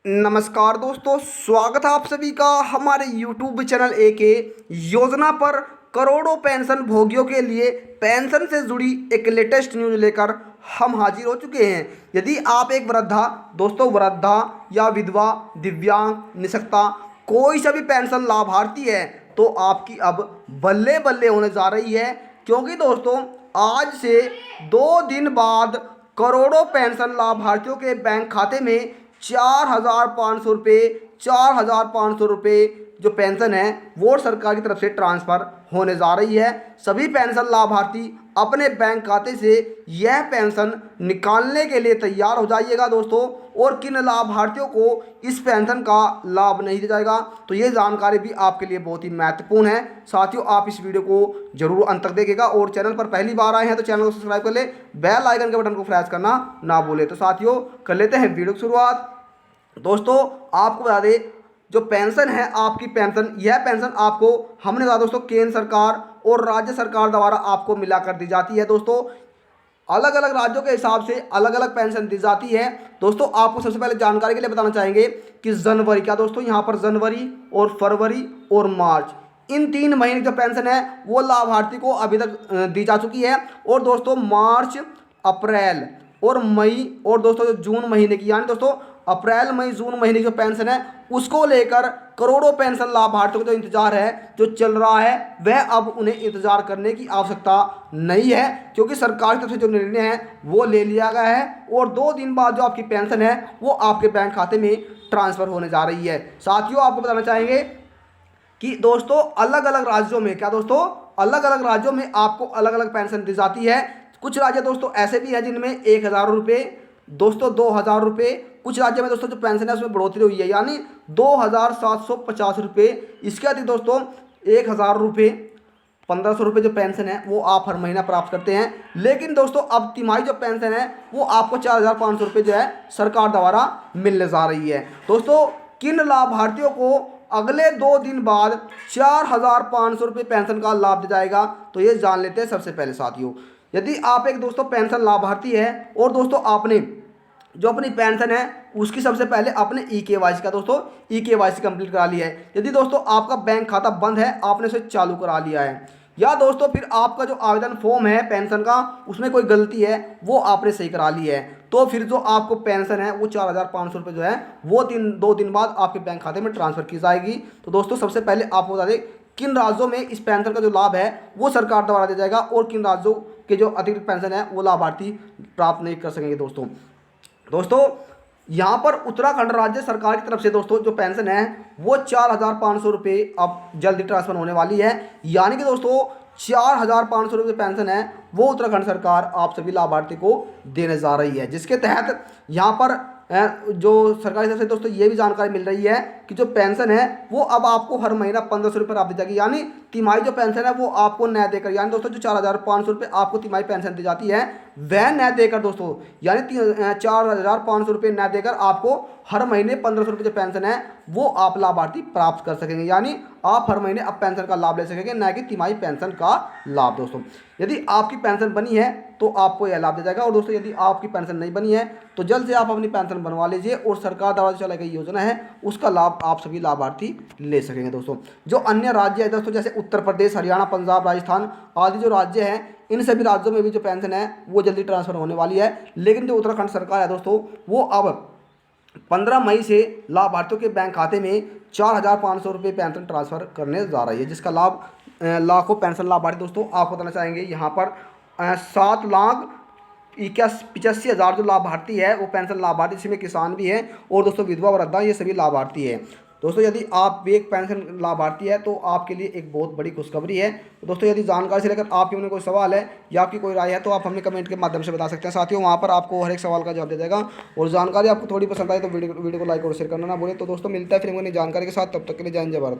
नमस्कार दोस्तों, स्वागत है आप सभी का हमारे YouTube चैनल के योजना पर। करोड़ों पेंशन भोगियों के लिए पेंशन से जुड़ी एक लेटेस्ट न्यूज लेकर हम हाजिर हो चुके हैं। यदि आप एक वृद्धा या विधवा, दिव्यांग, निःसक्ता कोई सा भी पेंशन लाभार्थी है तो आपकी अब बल्ले बल्ले होने जा रही है, क्योंकि दोस्तों आज से 2 दिन बाद करोड़ों पेंशन लाभार्थियों के बैंक खाते में 4,500 रुपये जो पेंशन है वो सरकार की तरफ से ट्रांसफ़र होने जा रही है। सभी पेंशन लाभार्थी अपने बैंक खाते से यह पेंशन निकालने के लिए तैयार हो जाइएगा दोस्तों। और किन लाभार्थियों को इस पेंशन का लाभ नहीं दिया जाएगा, तो ये जानकारी भी आपके लिए बहुत ही महत्वपूर्ण है। साथियों, आप इस वीडियो को जरूर अंत तक देखिएगा और चैनल पर पहली बार आए हैं तो चैनल को सब्सक्राइब कर ले, बेल आइकन के बटन को प्रेस करना ना भूले। तो साथियों, कर लेते हैं वीडियो की शुरुआत। दोस्तों, आपको बता दें, जो पेंशन है आपकी यह पेंशन आपको हमने कहा दोस्तों केंद्र सरकार और राज्य सरकार द्वारा आपको मिलाकर दी जाती है। दोस्तों, अलग अलग राज्यों के हिसाब से अलग अलग पेंशन दी जाती है। दोस्तों, आपको सबसे पहले जानकारी के लिए बताना चाहेंगे कि जनवरी क्या दोस्तों, यहाँ पर जनवरी और फरवरी और मार्च, इन 3 महीने की जो पेंशन है वो लाभार्थी को अभी तक दी जा चुकी है। और दोस्तों मार्च, अप्रैल और मई और दोस्तों जो जून महीने की, यानी दोस्तों अप्रैल, मई, जून महीने की जो पेंशन है उसको लेकर करोड़ों पेंशन लाभार्थियों को जो इंतजार है, जो चल रहा है, वह अब उन्हें इंतजार करने की आवश्यकता नहीं है, क्योंकि सरकार की तरफ से जो निर्णय है वो ले लिया गया है। और 2 दिन बाद जो आपकी पेंशन है वो आपके बैंक खाते में ट्रांसफ़र होने जा रही है। साथियों, आपको बताना चाहेंगे कि दोस्तों अलग अलग राज्यों में क्या दोस्तों, अलग अलग राज्यों में आपको अलग अलग पेंशन दी जाती है। कुछ राज्य दोस्तों ऐसे भी हैं जिनमें 1,000 रुपये, दोस्तों 2,000 रुपये, कुछ राज्य में दोस्तों जो पेंशन है उसमें बढ़ोतरी हुई है, यानी 2,750 रुपये। इसके अतिरिक्त दोस्तों 1,000 रुपये, 1,500 रुपये जो पेंशन है वो आप हर महीना प्राप्त करते हैं। लेकिन दोस्तों अब तिमाही जो पेंशन है वो आपको 4,500 रुपये जो है सरकार द्वारा मिलने जा रही है। दोस्तों, किन लाभार्थियों को अगले 2 दिन बाद 4,500 रुपये पेंशन का लाभ दिया जाएगा, तो ये जान लेते हैं। सबसे पहले साथियों, यदि आप एक दोस्तों पेंशन लाभार्थी है और दोस्तों आपने जो अपनी पेंशन है उसकी सबसे पहले आपने EKYC का दोस्तों EKYC कंप्लीट करा लिया है। यदि दोस्तों आपका बैंक खाता बंद है, आपने उसे चालू करा लिया है, या दोस्तों फिर आपका जो आवेदन फॉर्म है पेंशन का उसमें कोई गलती है वो आपने सही करा ली है, तो फिर जो आपको पेंशन है वो 4,500 रुपये जो है वो 2 दिन बाद आपके बैंक खाते में ट्रांसफ़र की जाएगी। तो दोस्तों सबसे पहले आपको बता दें किन राज्यों में इस पेंशन का जो लाभ है वो सरकार द्वारा दिया जाएगा और किन राज्यों के जो अतिरिक्त पेंशन है वो लाभार्थी प्राप्त नहीं कर सकेंगे। दोस्तों यहाँ पर उत्तराखंड राज्य सरकार की तरफ से दोस्तों जो पेंशन है वो 4,500 रुपये अब जल्दी ट्रांसफर होने वाली है, यानी कि दोस्तों 4,500 रुपये पेंशन है वो उत्तराखंड सरकार आप सभी लाभार्थी को देने जा रही है, जिसके तहत यहाँ पर जो सरकारी तरफ से दोस्तों ये भी जानकारी मिल रही है कि जो पेंशन है वो अब आपको हर महीना 1,500 रुपये प्राप्त दी जाएगी, यानी तिमाही जो पेंशन है वो आपको न देकर, यानी दोस्तों जो 4,500 रुपये आपको तिमाही पेंशन दी जाती है वह न देकर दोस्तों, यानी 4,500 रुपये न देकर आपको हर महीने 1,500 रुपये जो पेंशन है वो आप लाभार्थी प्राप्त कर सकेंगे, यानी आप हर महीने अब पेंशन का लाभ ले सकेंगे, न कि तिमाही पेंशन का लाभ। दोस्तों यदि आपकी पेंशन बनी है तो आपको यह लाभ दिया जाएगा, और दोस्तों यदि आपकी पेंशन नहीं बनी है तो जल्द से आप अपनी पेंशन बनवा लीजिए और सरकार द्वारा चलाई गई योजना है उसका लाभ आप सभी लाभार्थी ले सकेंगे। दोस्तों जो अन्य राज्य है दोस्तों, जैसे उत्तर प्रदेश, हरियाणा, पंजाब, राजस्थान आदि जो राज्य हैं, इन सभी राज्यों में भी जो पेंशन है वो जल्दी ट्रांसफर होने वाली है। लेकिन जो उत्तराखंड सरकार है दोस्तों वो अब 15 मई से लाभार्थियों के बैंक खाते में 4,500 रुपये पेंशन ट्रांसफ़र करने जा रही है, जिसका लाभ लाखों पेंशन लाभार्थी दोस्तों आपको बताना चाहेंगे। यहाँ पर 7,85,000 जो लाभार्थी है वो पेंशन लाभार्थी, जिसमें किसान भी है और दोस्तों विधवा, वृद्धा, ये सभी लाभार्थी है। दोस्तों यदि आप भी एक पेंशन लाभार्थी है तो आपके लिए एक बहुत बड़ी खुशखबरी है। तो दोस्तों यदि जानकारी से लेकर आपके मन कोई सवाल है या आपकी कोई राय है तो आप हमें कमेंट के माध्यम से बता सकते हैं। साथियों वहाँ पर आपको हर एक सवाल का जवाब दिया जाएगा, और जानकारी आपको थोड़ी पसंद आए तो वीडियो को लाइक और शेयर करना ना भूलें। तो दोस्तों मिलता है फिर नई जानकारी के साथ, तब तक के लिए जय हिंद, जय भारत।